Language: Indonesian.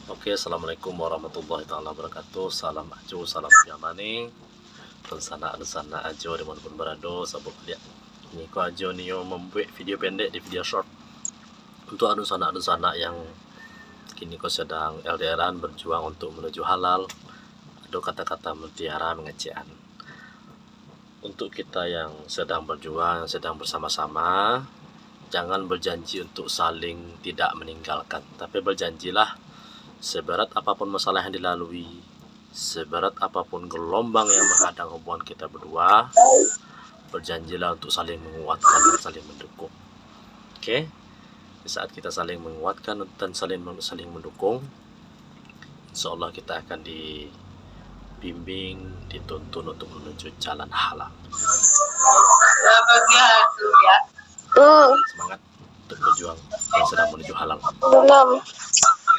Oke, assalamualaikum warahmatullahi taala wabarakatuh. Salam ajo, salam jamane. Sana ajo dimanapun berada, sabuk dia. Ini ko ajo niyo membuat video pendek di video short untuk anak yang kini ko sedang LDRan berjuang untuk menuju halal. Ada kata-kata mutiara mengecekan. Untuk kita yang sedang berjuang, sedang bersama-sama, jangan berjanji untuk saling tidak meninggalkan, tapi berjanjilah seberat apapun masalah yang dilalui, seberat apapun gelombang yang menghadang hubungan kita berdua, berjanjilah untuk saling menguatkan dan saling mendukung. Oke? Di saat kita saling menguatkan dan saling mendukung, insya Allah kita akan dibimbing, dituntun untuk menuju jalan halal. Semangat untuk berjuang yang sedang menuju halal. Belum.